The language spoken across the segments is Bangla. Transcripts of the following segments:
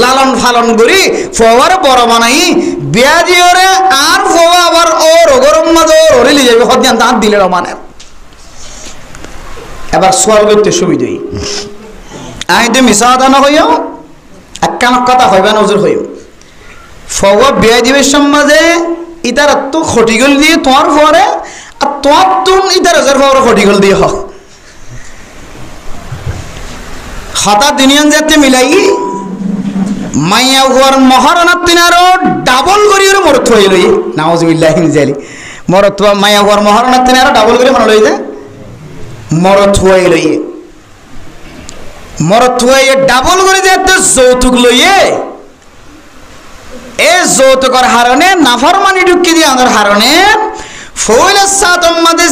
লালন ফালন করি ফোয়ার বড় বানাই বিয়া দিওরে আর ফোয়া আবার ওর গরম মাঝে ওরে লি যাবে হদিয়ান দাঁত দিলে মানে এবার সোয়াল করতে সুবিধাই আই তুমি মিশা দানা হইও একখান কথা হইবে নজর হইও ফোয়া বিয়া দিবের সমাজে ইতার তো খটিগল দিয়ে তোমার ফোয়ারে আর তোমার তুন ইতার ফোয়ার খটিগল দিয়ে হোক হঠাৎ দুনিয়ান যাতে মিলাই মাইয়া হুয়ার মহারানার তিনারও ডাবল করিয়ে মরত হয়ে লই নাউজুবিল্লাহ জালি মরত মাইয়া হুয়ার মহারানার তিনারও ডাবল করে মনে লই যে মরত হয়ে লইয়ে মরত হয়ে ডাবল করে যে যৌতুক লইয়ে এ যৌতুকের হারণে নাফরমানি ঢুকি দিয়ে আমার হারণে ফৌলের সাথে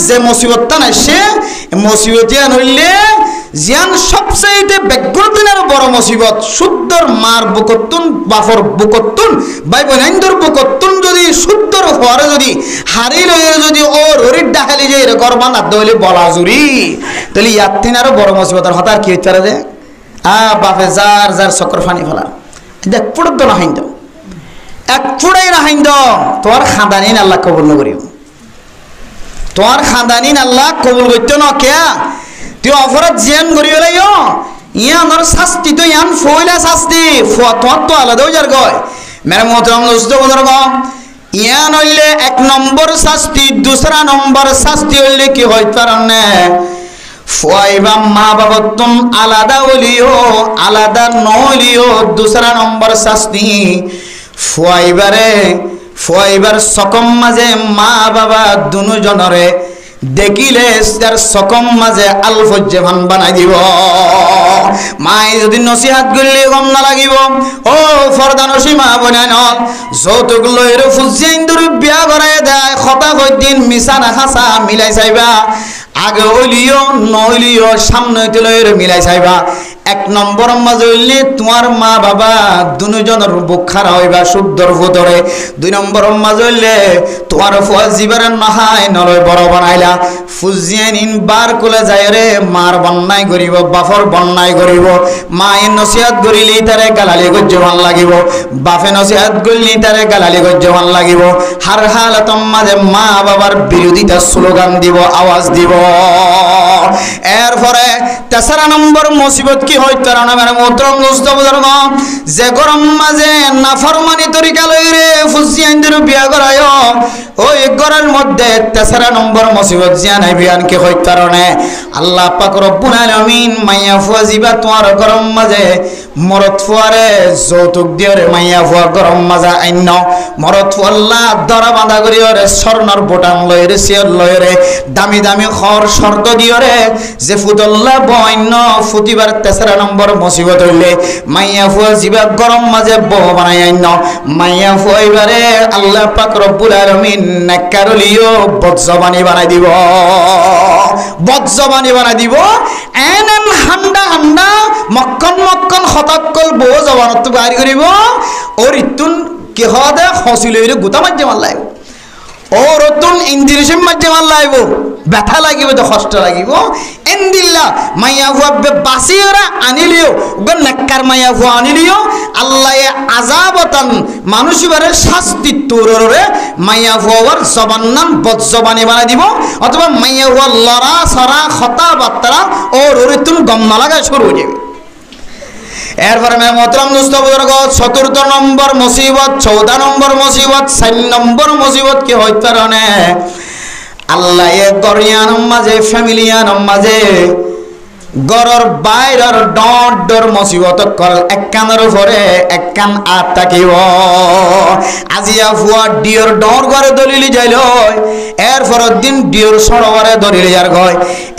যে মুসিবতটা নাইছে মুসিবতিয়ান হইলে জিয়ান সবচাইতে বেগ্রদিনের বড় মুসিবত শুদ্ধর মার বুকতুন বাফর বুকতুন ভাই বোনাইন্দর বুকতুন যদি শুদ্ধর হওয়ারে যদি হারি লইয়ে যদি ওর হরির ডাকালি যে করবা না দইলে বলা জুরি তাহলে ইয়াত্তিন আরো বড় মুসিবতের হতার কি হইতে রে বাপে যার যার চক্র ফানি ফেলা দেখ পুরো না হাইন্দ এক ফুড়াই না হাইন্দ তোমার খাদানিন আল্লাহ কবুল নকরিও তোমার খাদানিন আল্লাহ কবুল করতে ন কে তুই অপরাধ জিয়ান করি লাইও ইয়ানোর শাস্তি তো ইয়ান ফইলা শাস্তি তোমার তো আলাদাও যার গয় মেরে মোহতরম দোস্ত বুজুর্গ ইয়ান হইলে এক নম্বর শাস্তি দুসরা নম্বর শাস্তি হইলে কি হয় তার নে ফুয়াইবা মা বাবা তুম আলাদা হলিও আলাদা নলিও দুসরা নম্বর শাস্তি ফুয়াইবার সকম মাঝে মা বাবা দুনো জনরে দেখিলে তার সকম মাঝে আলফজ্জেমান বানাই দিব মাই যদি নসিহাত করলে গম না লাগিব ও ফরদা নসিমা বনাই নল যৌতুক লইরে ফুজিয়াইন্দুর বিয়া করাই দেয় খতা কয়দিন মিছা না খাসা মিলাই চাইবা আগে হইলিও নইলিও সামনে লইরে মিলাই চাইবা এক নম্বর মাঝে হইলে তোমার মা বাবা দুজনের বুক খারা হইবা শুদ্ধর ভুতরে দুই নম্বর মাঝে হইলে তোমার ফুয়া জীবনের নহাই নলয় বড় বানাইলা ফুজিয়ান ইন বার কোলে যায় রে মার বন্যায় করিব বাফর বন্যায় করিব মায়ের নসিহাত করিলি তারে গালালি গজ্জমান লাগিব বাফে নসিহাত করলি তারে গালালি গজ্জমান লাগিব হার হালাতম মাঝে মা বাবার বিরোধিতা স্লোগান দিব আওয়াজ দিব এরপরে তেসরা নম্বর মুসিবত কি হয় তার নামের মোহতরম দোস্ত বুজুর্গ যে গরম মাঝে নাফরমানি তরিকা লইরে ফুজিয়াইন্দের বিয়া করায় ওই ঘরের মধ্যে তেসরা নম্বর মুসিবত জিয়ানাই বিয়ান কি হয় কারণে আল্লাহ পাক রব্বুল আলামিন মাইয়া ফুয়া জিবা তোমার গরম মাঝে মরত ফুয়ারে যৌতুক দিয়রে মাইয়া ফুয়া গরম মাঝে আইন মরত ফুয়াল্লা দরা বাঁধা করিয়রে স্বর্ণর বোটাম লইরে সিয়র লইরে দামি দামি খর শর্ত দিয়রে যে ফুদল্লা বন্য ফুটিবার তেসরা নম্বর মুসিবত হইলে মাইয়া ফুয়া জিবা গরম মাঝে বহ বানাই আইন মাইয়া ফুয়া এবারে আল্লাহ পাক রব্বুল আলামিন নাকারলিও বজ্জবানি বানাই দিব বজ্জবানি বানাই দিব এন হান্ডা হান্ডা মক্কন মক্কন হতাক্কল বহ জবানত বাইর করিব ওর ইতুন কি হদে হসিলইরে গুতা মাঝে মারলাইব ও রতুন ইন্দ্রিসিম মাঝে মারলাইব ব্যথা লাগিব তো কষ্ট লাগিব এন্দিল্লা মাইয়া হুয়াবে বাসিরা আনিলিও গন নাক্কার মাইয়া হুয়া আনিলিও আল্লাহ আযাবতান মানুষিবারে শাস্তি তোররে মাইয়া হুয়ার জবান নাম বজ্জবানি বানাই দিব অথবা মাইয়া হুয়া লড়া সরা খতা বাত্রা ও ররিতুন গম না লাগা শুরু হয়ে যাবে এরপরে মেরে মোহতরম দোস্ত বুজুর্গ চতুর্থ নম্বর মুসিবত 14 নম্বর মুসিবত 4 নম্বর মুসিবত কি হয় কারণে আল্লাহ এ গরিয়ান মাঝে ফ্যামিলিয়ান মাঝে গরর বাইরের ডর ডর মুসিবত কল এক কানের উপরে এক কান আট থাকিব আজিয়া ফুয়া ডিওর ডর ঘরে দলিলি যাইল এরপরের দিন ডিওর সরোবরে দলিলি যার গয়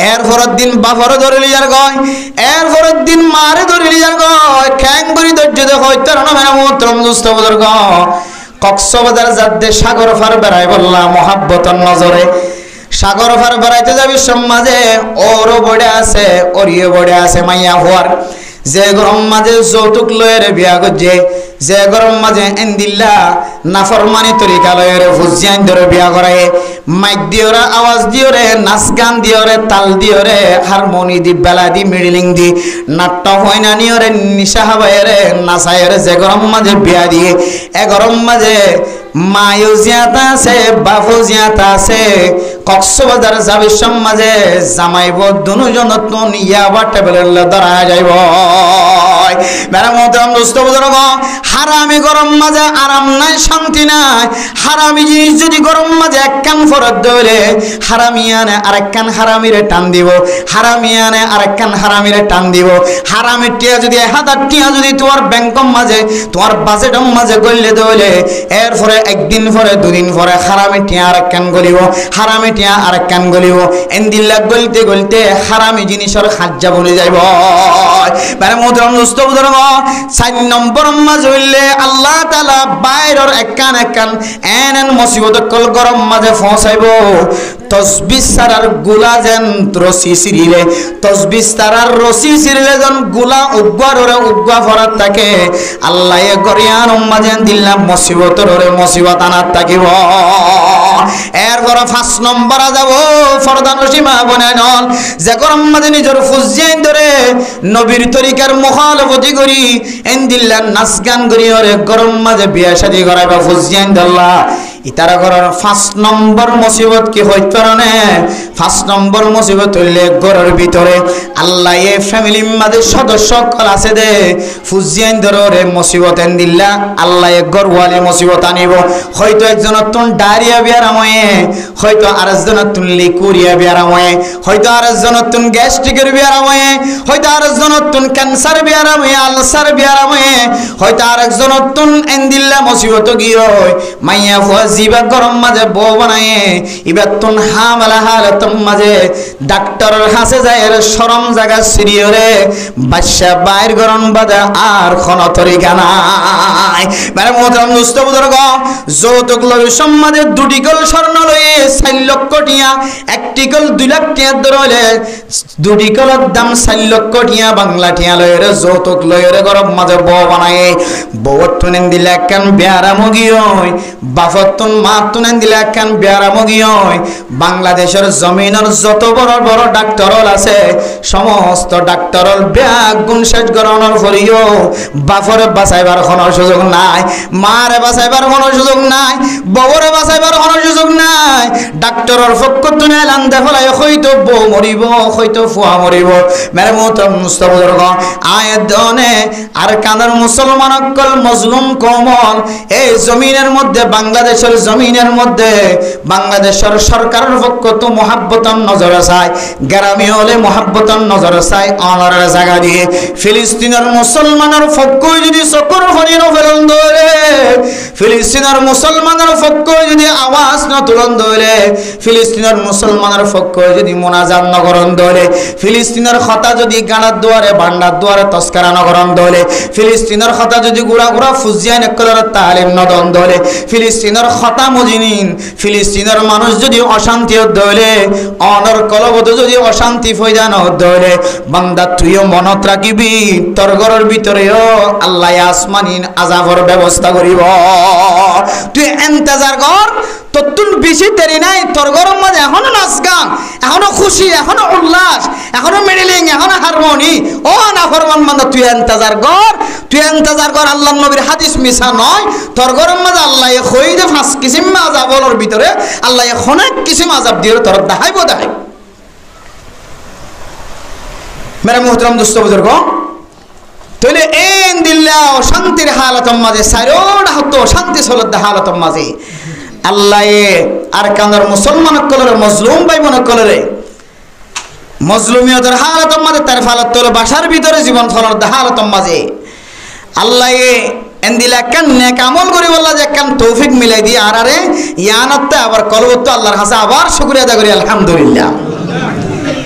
এরপরের দিন বাফরে দলিলি যার গয় এরপরের দিন মারে দলিলি যার গয় খ্যাং করি ধৈর্য দেখ তার নামে মোহতরম দোস্ত বুজুর্গ কক্সবাজার যাদ্দে সাগর ফার বেড়াই বললাম মহাব্বতর নজরে সাগর ফার বেড়াইতে যাবি সমাজে ওরও বড়ে আছে ওরিও বড়ে আছে মাইয়া হুয়ার যে গরম মাঝে যৌতুক লয়ের বিয়া করছে, যে গরম মাঝে এন্দিল্লা নাফরমানি তরিকা লয়ের ফুজিয়ান ধরে বিয়া করায়, মাইক দিওরে, আওয়াজ দিওরে, নাচ গান দিওরে, তাল দিওরে, হারমোনি দি, বেলা দি, মিডলিং দি, নাট্য হয়না নিওরে, নিশা হাবাইরে, নাচাইরে, যে গরম মাঝে বিয়া দিয়ে, এ গরম মাঝে মায়ও জিয়াতা আছে, বাপও জিয়াতা আছে। কক্সবাজার যাবি সমাজে জামাইব দুজন নতুন ইয়াবা টেবিলের ধরা যাইব। মেরা মোহতারাম দোস্ত বুজুর্গ, হারামি গরম মাঝে আরাম নাই, শান্তি নাই। হারামি জিনিস যদি গরম মাঝে এক কান ফরত ধরে, হারামিয়ানে আরেক কান হারামিরে টান দিব, হারামিয়ানে আরেক কান হারামিরে টান দিব। হারামির টিয়া যদি 1000 টিয়া যদি তোমার ব্যাংকম মাঝে, তোমার বাজেটম মাঝে গড়লে ধরলে, এরপরে একদিন পরে, দুদিন পরে হারামি টিয়া আরেক কান গলিব, হারামি টিয়া আরেক কান গলিব। এন্দিল্লা গলতে গলতে হারামি জিনিসের খাজ্জা বনে যাইব। মানে মোহতারাম দোস্ত বুজুর্গ, 4 নম্বর মাঝ হইলে আল্লাহ তাআলা বাইরের এক কান এন মুসিবত কল গরম মাঝে পৌঁছাইব। তসবিহ সারার গুলা যেন রসি সিরিলে, তসবিহ সারার রসি সিরিলে যেন গুলা উগ্গা ফরাত থাকে, আল্লাহ এ গরিয়ান মাঝে দিল্লাম মুসিবতর মুসিবত আনাত থাকিব। এরপর 5 নম্বর যাব ফরদান রসিমা বনে নল, যে গরম মাঝে নিজের ফুজিয়ান ধরে নবীর তরিকার মুখালফতি করি, এন্দিল্লা নাচ গান করি, ওরে গরম মাঝে বিয়া শাদী করাইবা ফুজিয়ান দল্লা। ইতারা ঘরের 5 নম্বর মুসিবত কি হইত না? 5 নম্বর মুসিবত হইলে ঘরের ভিতরে আল্লাহ এ ফ্যামিলি মাঝে সদস্য সকল আছে দে ফুজিয়ান ধরে মুসিবত এন্দিল্লা আল্লাহ এ গরওয়ালি মুসিবত আনিব। হয়তো একজনের তুন ডায়রিয়া বিয়ারাময়ে, হয়তো আরেকজনের তুন লিকুরিয়া বিয়ারাময়ে, হয়তো আরেকজনের তুন গ্যাস্ট্রিকের বিয়ারাময়ে, হয়তো আরেকজনের তুন ক্যান্সার বিয়ারাময়ে, আলসার বিয়ারাময়ে, হয়তো আরেকজনের তুন এন্দিল্লা মুসিবত গিয়ে মাইয়া জিবা গরম মাঝে বউ বানায়ে, ইবার তুন হামলা হালতম মাঝে ডাক্তারের হাসে যায় শরম জায়গা সিরিয়রে বাদশা বাইর গরম বাদে আর কোন তরিকা নাই। মানে মোহতারাম দোস্ত বুজুর্গ, যৌতুক লই সমাজে 2টি কল স্বর্ণ লয়ে 4 লক্ষ টিয়া, 1টি কল 2 লাখ টিয়া ধরলে 2টি কলের দাম 4 লক্ষ টিয়া বাংলা টিয়া লয়ের যৌতুক লয়ের গরম মাঝে বউ বানায়ে। বউ তুনেন দিলে একখান বেয়ারা মুগি হয়, বাফত তুন মা তুনেন দিলে একখান বেয়ারা মুগি হয়। বাংলাদেশের জমিনের যত বড় বড় ডাক্তার আছে সমস্ত ডাক্তারল ব্যাগ গুণ শেষ করানোর পরেও বাপরে বাঁচাইবার কোনো সুযোগ নাই, মারে বাঁচাইবার কোনো সুযোগ নাই, বউরে বাঁচাইবার কোনো সুযোগ নাই। ডাক্তারের পক্ষ তুলে লান্দে ফেলাই হয়তো বউ মরিব, হয়তো ফুয়া মরিব। মেরে মোহতারাম মুস্তাফা বুজুর্গ, আয়ের দনে আর কানের মুসলমান অকল মজলুম কমল এই জমিনের মধ্যে, বাংলাদেশের জমিনের মধ্যে বাংলাদেশের সরকারের পক্ষ তো মহাব্বতন নজরে চায়, গ্রামে হলে মহাব্বতন নজরে চায় অনারের জায়গা দিয়ে। ফিলিস্তিনের মুসলমানের পক্ষ যদি চকুর ফরির ফেরন ধরে, ফিলিস্তিনের মুসলমানের পক্ষ যদি আওয়াজ না তুলন ধরে, ফিলিস্তিনের মুসলমানের পক্ষ যদি মোনাজাত নগরণ ধরে, ফিলিস্তিনের কথা যদি গাড়ার দুয়ারে বান্ডার দুয়ারে তস্কারা নগরণ ধরে, ফিলিস্তিনের কথা যদি গুড়া গুড়া ফুজিয়ান একলার তালিম নদন ধরে, ফিলিস্তিনের কথা মজিনিন, ফিলিস্তিনের মানুষ যদি অশান্তি ধরে, অনর কলবত যদি অশান্তি ফয়দান ধরে, বান্দা তুইও মনত রাখিবি তোর ঘরের ভিতরেও আল্লাহ আসমানিন আযাবের ব্যবস্থা করিব। তুই ইন্তজার কর, তোর বেশি দেরি নাই, তোর ঘরের মাঝে এখনো নাচ গান, এখনো খুশি, এখনো উল্লাস, এখনো মিডলিং, এখনো হারমোনি। ও নাফরমান বান্দা তুই ইন্তজার কর, তুই ইন্তজার কর। আল্লাহর নবীর হাদিস মিছা নয়। তোর ঘরের মাঝে আল্লাহ কই যে 5 কিসিম আযাবের ভিতরে আল্লাহ অনেক কিসিম আযাব দিয়ে তোর দেখাইব। মেরে মোহতারাম দোস্ত বুজুর্গ, তাহলে এন দিল্লা শান্তির হালাতম মাঝে সাইরোড হতো শান্তি সলদ হালাতম মাঝে আল্লাহ আর কান্দর মুসলমান কলরে মজলুম ভাই বোন কলরে মজলুমিয়তের হালাতম মাঝে তার ফালাত তোর বাসার ভিতরে জীবন ফলর হালাতম মাঝে আল্লাহ এন দিলা কান নেক আমল করি বললা যে কান তৌফিক মিলাই দিয়ে আর আরে ইয়ানাতে আবার কলবত আল্লাহর কাছে আবার শুকরিয়া আদা করি আলহামদুলিল্লাহ।